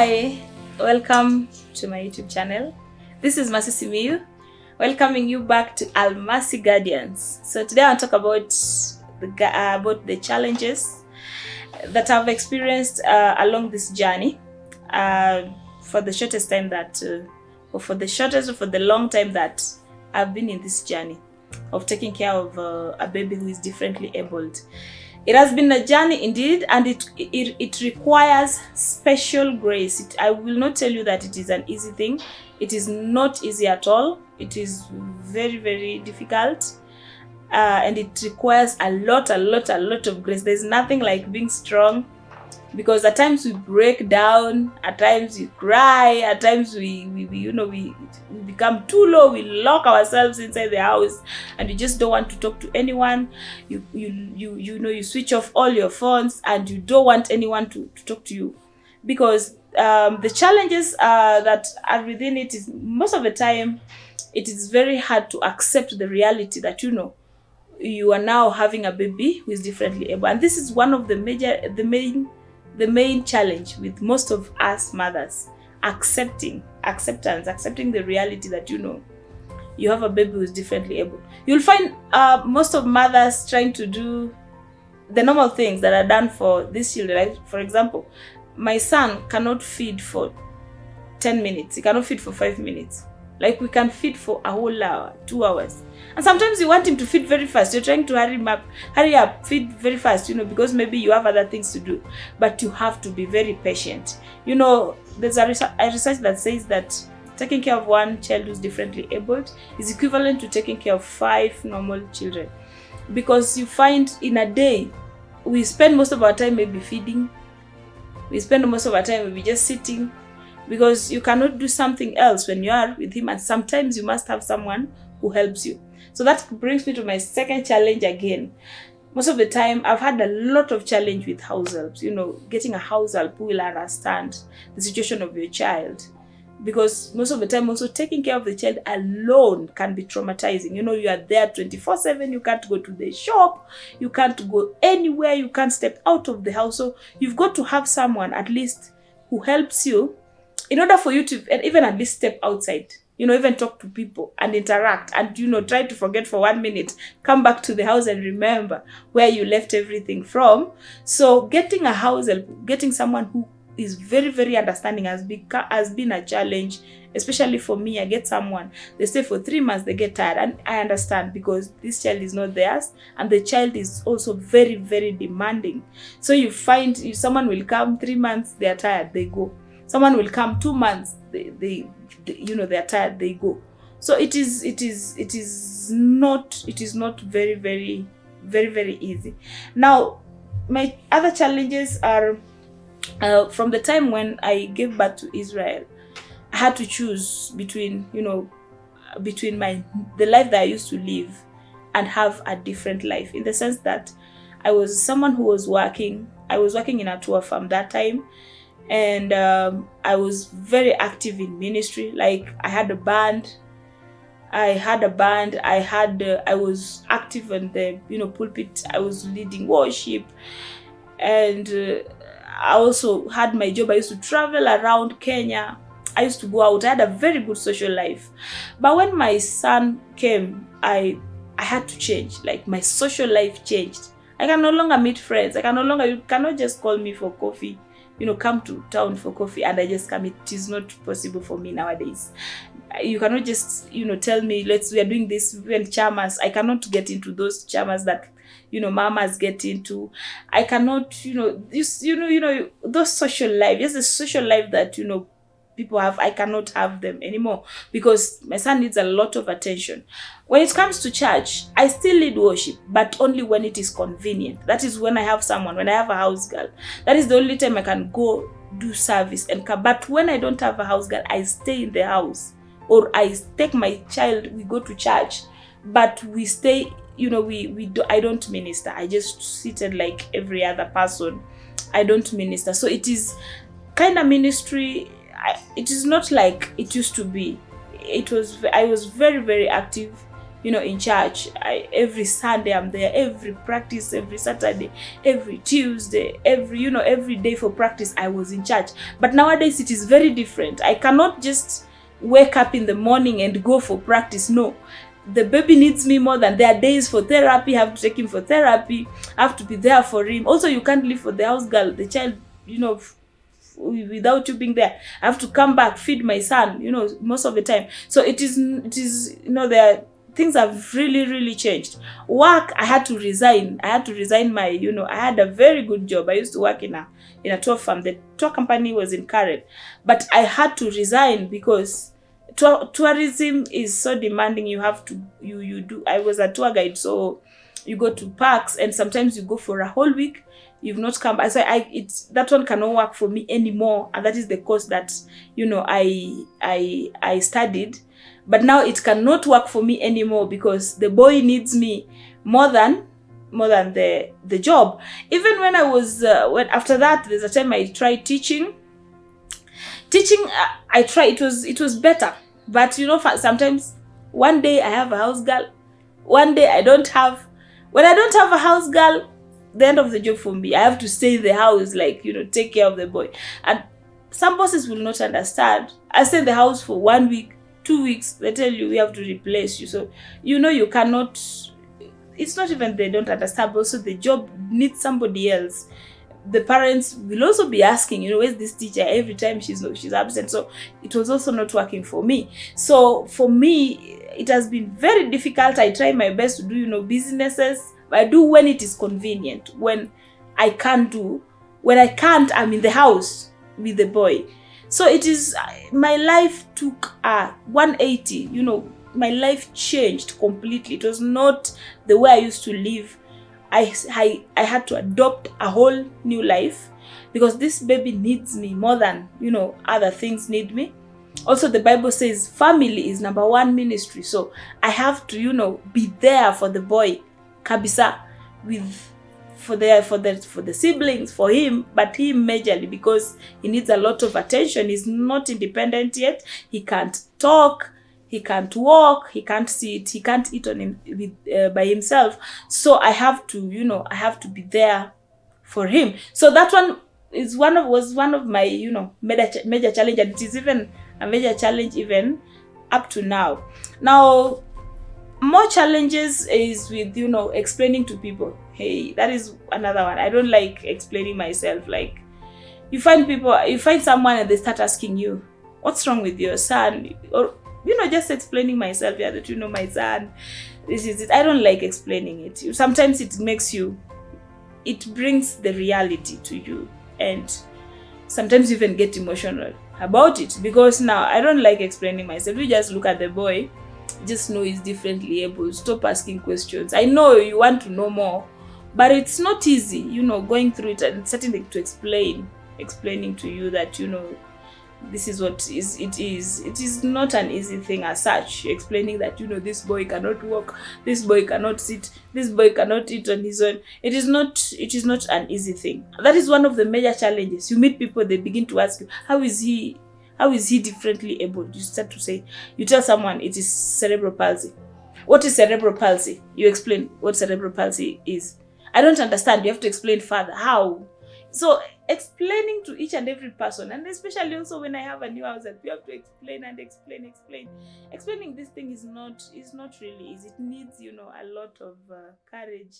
Hi, welcome to my YouTube channel. This is Masi Simiyu, welcoming you back to Almasi Guardians. So today I want to talk about the challenges that I've experienced along this journey for the shortest time that, or for the long time that I've been in this journey of taking care of a baby who is differently abled. It has been a journey indeed, and it requires special grace. I will not tell you that it is an easy thing. It is not easy at all. It is very, very difficult, and it requires a lot of grace. There's nothing like being strong, because at times we break down, at times we cry, at times we become too low, we lock ourselves inside the house and you just don't want to talk to anyone. You switch off all your phones and you don't want anyone to talk to you, because the challenges that are within it is, most of the time, it is very hard to accept the reality that you are now having a baby who is differently able. And this is one of the main challenge with most of us mothers: accepting the reality that you have a baby who is differently able. You'll find most of mothers trying to do the normal things that are done for these children. Like, for example, my son cannot feed for 10 minutes. He cannot feed for 5 minutes. Like, we can feed for a whole hour, 2 hours. And sometimes you want him to feed very fast. You're trying to hurry up, feed very fast, because maybe you have other things to do. But you have to be very patient. There's a research that says that taking care of one child who's differently abled is equivalent to taking care of 5 normal children. Because you find in a day, we spend most of our time maybe feeding. We spend most of our time maybe just sitting, because you cannot do something else when you are with him, and sometimes you must have someone who helps you. So that brings me to my second challenge again. Most of the time, I've had a lot of challenge with house helps, getting a house help who will understand the situation of your child. Because most of the time, also taking care of the child alone can be traumatizing. You are there 24/7, you can't go to the shop, you can't go anywhere, you can't step out of the house. So you've got to have someone at least who helps you, in order for you to even at least step outside, even talk to people and interact, and try to forget for 1 minute, come back to the house and remember where you left everything from. So getting a house help, getting someone who is very, very understanding has been a challenge, especially for me. I get someone, they stay for 3 months, they get tired, and I understand, because this child is not theirs, and the child is also very, very demanding. So you find if someone will come 3 months, they are tired, they go. Someone will come 2 months, they are tired, they go. So it is not very, very, very, very easy. Now, my other challenges are from the time when I gave birth to Israel. I had to choose between the life that I used to live and have a different life, in the sense that I was someone who was working. I was working in a tour farm that time. And I was very active in ministry. Like, I had a band. I was active in the pulpit. I was leading worship, and I also had my job. I used to travel around Kenya. I used to go out. I had a very good social life. But when my son came, I had to change. Like, my social life changed. I can no longer meet friends. You cannot just call me for coffee. Come to town for coffee and I just come. It is not possible for me nowadays. You cannot just, tell me, we are doing this, when chamas. I cannot get into those chamas that, mamas get into. I cannot, those social life, just the social life that, people have, I cannot have them anymore, because my son needs a lot of attention. When it comes to church, I still lead worship, but only when it is convenient. That is when I have someone, when I have a house girl. That is the only time I can go do service and come. But when I don't have a house girl, I stay in the house, or I take my child, we go to church, but we stay, I don't minister. I just sit and like every other person. I don't minister. So it is kind of ministry. It is not like it used to be. I was very, very active, in church. Every Sunday I'm there, every practice, every Saturday, every Tuesday, every day for practice I was in church. But nowadays it is very different. I cannot just wake up in the morning and go for practice. No, the baby needs me more than there are days for therapy. I have to take him for therapy. I have to be there for him. Also, you can't live for the house girl, the child, without you being there. I have to come back, feed my son, most of the time. So it is, there things have really changed. Work, I had to resign. I had to resign my, I had a very good job. I used to work in a tour farm. The tour company was in Karen. But I had to resign because tourism is so demanding. You have to, I was a tour guide, so you go to parks and sometimes you go for a whole week. You've not come. I say that one cannot work for me anymore, and that is the course that I studied. But now it cannot work for me anymore because the boy needs me more than the job. Even when I was after that, there's a time I tried teaching. I tried. It was better, but sometimes one day I have a house girl, one day I don't have. When I don't have a house girl, the end of the job for me. I have to stay in the house, take care of the boy. And some bosses will not understand. I stay in the house for 1 week, 2 weeks. They tell you we have to replace you. So you cannot. It's not even they don't understand. But also the job needs somebody else. The parents will also be asking, where's this teacher? Every time she's absent. So it was also not working for me. So for me, it has been very difficult. I try my best to do, businesses. But I do when it is convenient. When I can't do, when I can't, I'm in the house with the boy. So it is, my life took a 180, my life changed completely. It was not the way I used to live. I had to adopt a whole new life because this baby needs me more than, other things need me. Also, the Bible says family is number one ministry. So I have to, be there for the boy, kabisa, for the siblings, for him, but him majorly because he needs a lot of attention. He's not independent yet. He can't talk. He can't walk, he can't sit, he can't eat by himself. So I have to, I have to be there for him. So that one was one of my, major challenge, and it is even a major challenge even up to now. Now, more challenges is with, explaining to people. Hey, that is another one. I don't like explaining myself. Like, you find someone and they start asking you, what's wrong with your son? Or just explaining myself, that my son, this is it. I don't like explaining it. Sometimes it brings the reality to you, and sometimes you even get emotional about it because now I don't like explaining myself. You just look at the boy, just know he's differently able. Stop asking questions. I know you want to know more, but it's not easy, going through it and starting to explaining to you that, this is what it is. It is not an easy thing as such. Explaining that, this boy cannot walk, this boy cannot sit, this boy cannot eat on his own. It is not an easy thing. That is one of the major challenges. You meet people, they begin to ask you, how is he differently able? You start to say, you tell someone it is cerebral palsy. What is cerebral palsy? You explain what cerebral palsy is. I don't understand. You have to explain further. How? So explaining to each and every person, and especially also when I have a new house, that you have to explain and explain. Explaining this thing is not really easy. It needs, a lot of courage